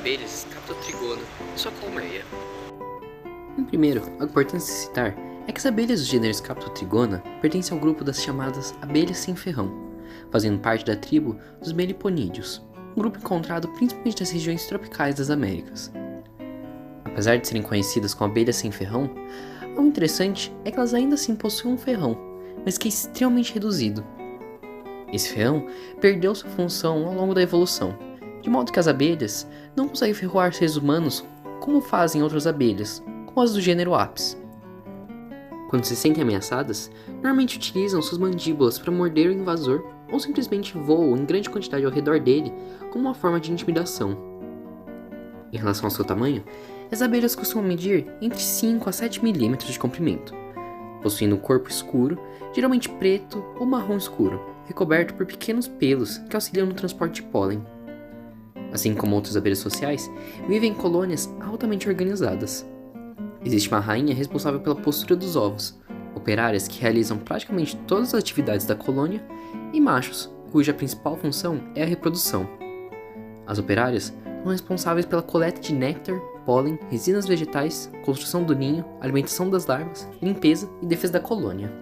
abelhas Scaptotrigona e sua colmeia. Primeiro, algo importante se citar é que as abelhas do gênero Scaptotrigona pertencem ao grupo das chamadas abelhas sem ferrão, fazendo parte da tribo dos meliponídeos, um grupo encontrado principalmente nas regiões tropicais das Américas. Apesar de serem conhecidas como abelhas sem ferrão, algo interessante é que elas ainda assim possuem um ferrão, mas que é extremamente reduzido. Esse ferrão perdeu sua função ao longo da evolução, de modo que as abelhas não conseguem ferroar seres humanos como fazem outras abelhas, como as do gênero Apis. Quando se sentem ameaçadas, normalmente utilizam suas mandíbulas para morder o invasor ou simplesmente voam em grande quantidade ao redor dele como uma forma de intimidação. Em relação ao seu tamanho, as abelhas costumam medir entre 5 a 7 milímetros de comprimento, possuindo um corpo escuro, geralmente preto ou marrom escuro, recoberto por pequenos pelos que auxiliam no transporte de pólen. Assim como outras abelhas sociais, vivem em colônias altamente organizadas. Existe uma rainha responsável pela postura dos ovos, operárias que realizam praticamente todas as atividades da colônia, e machos, cuja principal função é a reprodução. As operárias são responsáveis pela coleta de néctar, pólen, resinas vegetais, construção do ninho, alimentação das larvas, limpeza e defesa da colônia.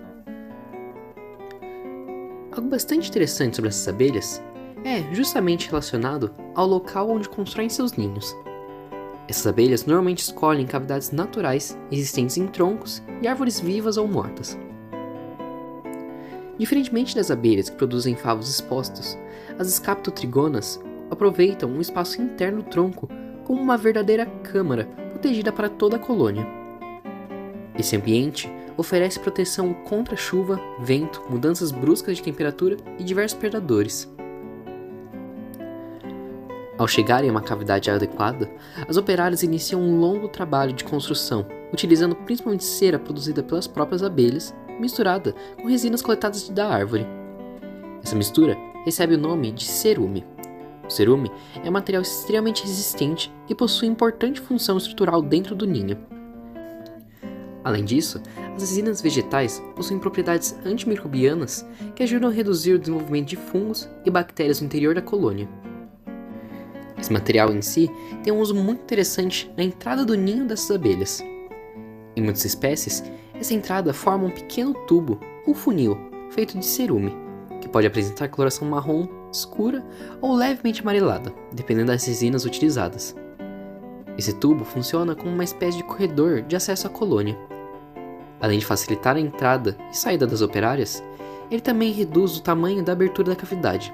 Algo bastante interessante sobre essas abelhas é justamente relacionado ao local onde constroem seus ninhos. Essas abelhas normalmente escolhem cavidades naturais existentes em troncos e árvores vivas ou mortas. Diferentemente das abelhas que produzem favos expostos, as Scaptotrigonas aproveitam um espaço interno do tronco como uma verdadeira câmara protegida para toda a colônia. Esse ambiente oferece proteção contra chuva, vento, mudanças bruscas de temperatura e diversos predadores. Ao chegarem a uma cavidade adequada, as operárias iniciam um longo trabalho de construção, utilizando principalmente cera produzida pelas próprias abelhas, misturada com resinas coletadas da árvore. Essa mistura recebe o nome de cerume. O cerume é um material extremamente resistente e possui importante função estrutural dentro do ninho. Além disso, as resinas vegetais possuem propriedades antimicrobianas que ajudam a reduzir o desenvolvimento de fungos e bactérias no interior da colônia. Esse material em si tem um uso muito interessante na entrada do ninho dessas abelhas. Em muitas espécies, essa entrada forma um pequeno tubo ou funil feito de cerume, que pode apresentar coloração marrom, escura ou levemente amarelada, dependendo das resinas utilizadas. Esse tubo funciona como uma espécie de corredor de acesso à colônia. Além de facilitar a entrada e saída das operárias, ele também reduz o tamanho da abertura da cavidade,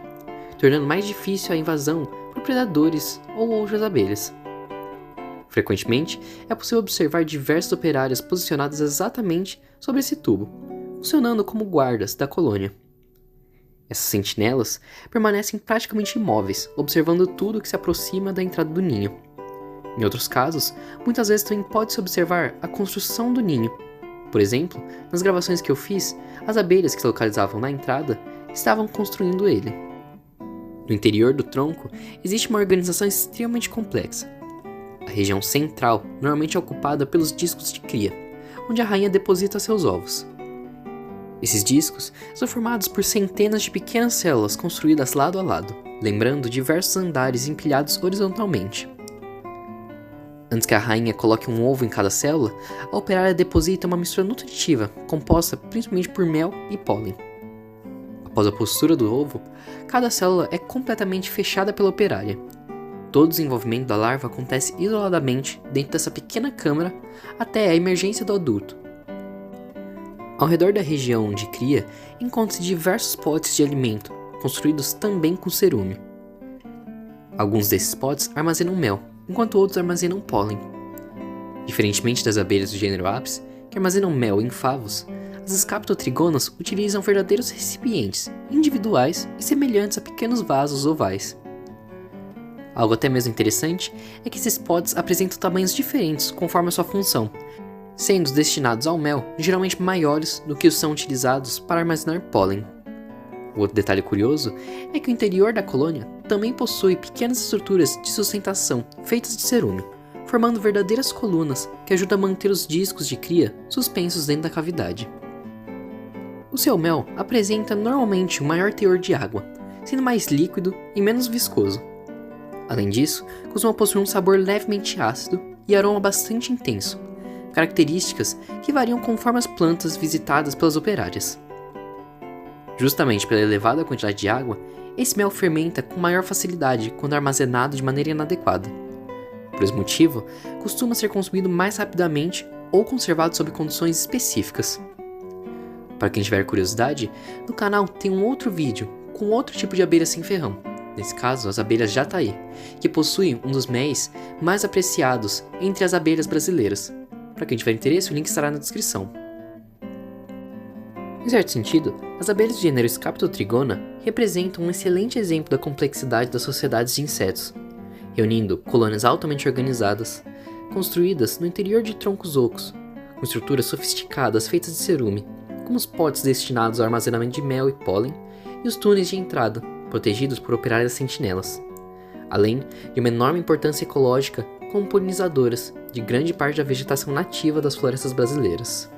tornando mais difícil a invasão por predadores ou outras abelhas. Frequentemente, é possível observar diversas operárias posicionadas exatamente sobre esse tubo, funcionando como guardas da colônia. Essas sentinelas permanecem praticamente imóveis, observando tudo que se aproxima da entrada do ninho. Em outros casos, muitas vezes também pode-se observar a construção do ninho. Por exemplo, nas gravações que eu fiz, as abelhas que se localizavam na entrada estavam construindo ele. No interior do tronco, existe uma organização extremamente complexa. A região central normalmente é ocupada pelos discos de cria, onde a rainha deposita seus ovos. Esses discos são formados por centenas de pequenas células construídas lado a lado, lembrando diversos andares empilhados horizontalmente. Antes que a rainha coloque um ovo em cada célula, a operária deposita uma mistura nutritiva composta principalmente por mel e pólen. Após a postura do ovo, cada célula é completamente fechada pela operária. Todo o desenvolvimento da larva acontece isoladamente dentro dessa pequena câmara até a emergência do adulto. Ao redor da região de cria, encontram-se diversos potes de alimento, construídos também com cerume. Alguns desses potes armazenam mel, enquanto outros armazenam pólen. Diferentemente das abelhas do gênero Apis, que armazenam mel em favos, as Scaptotrigonas utilizam verdadeiros recipientes, individuais e semelhantes a pequenos vasos ovais. Algo até mesmo interessante é que esses potes apresentam tamanhos diferentes conforme a sua função, sendo os destinados ao mel geralmente maiores do que os são utilizados para armazenar pólen. Outro detalhe curioso é que o interior da colônia também possui pequenas estruturas de sustentação feitas de cerume, formando verdadeiras colunas que ajudam a manter os discos de cria suspensos dentro da cavidade. O seu mel apresenta normalmente um maior teor de água, sendo mais líquido e menos viscoso. Além disso, costuma possuir um sabor levemente ácido e aroma bastante intenso, características que variam conforme as plantas visitadas pelas operárias. Justamente pela elevada quantidade de água, esse mel fermenta com maior facilidade quando armazenado de maneira inadequada. Por esse motivo, costuma ser consumido mais rapidamente ou conservado sob condições específicas. Para quem tiver curiosidade, no canal tem um outro vídeo com outro tipo de abelha sem ferrão, nesse caso as abelhas jataí, que possuem um dos méis mais apreciados entre as abelhas brasileiras. Para quem tiver interesse, o link estará na descrição. Em certo sentido, as abelhas do gênero Scaptotrigona representam um excelente exemplo da complexidade das sociedades de insetos, reunindo colônias altamente organizadas, construídas no interior de troncos ocos, com estruturas sofisticadas feitas de cerume, como os potes destinados ao armazenamento de mel e pólen e os túneis de entrada, protegidos por operárias sentinelas, além de uma enorme importância ecológica como polinizadoras de grande parte da vegetação nativa das florestas brasileiras.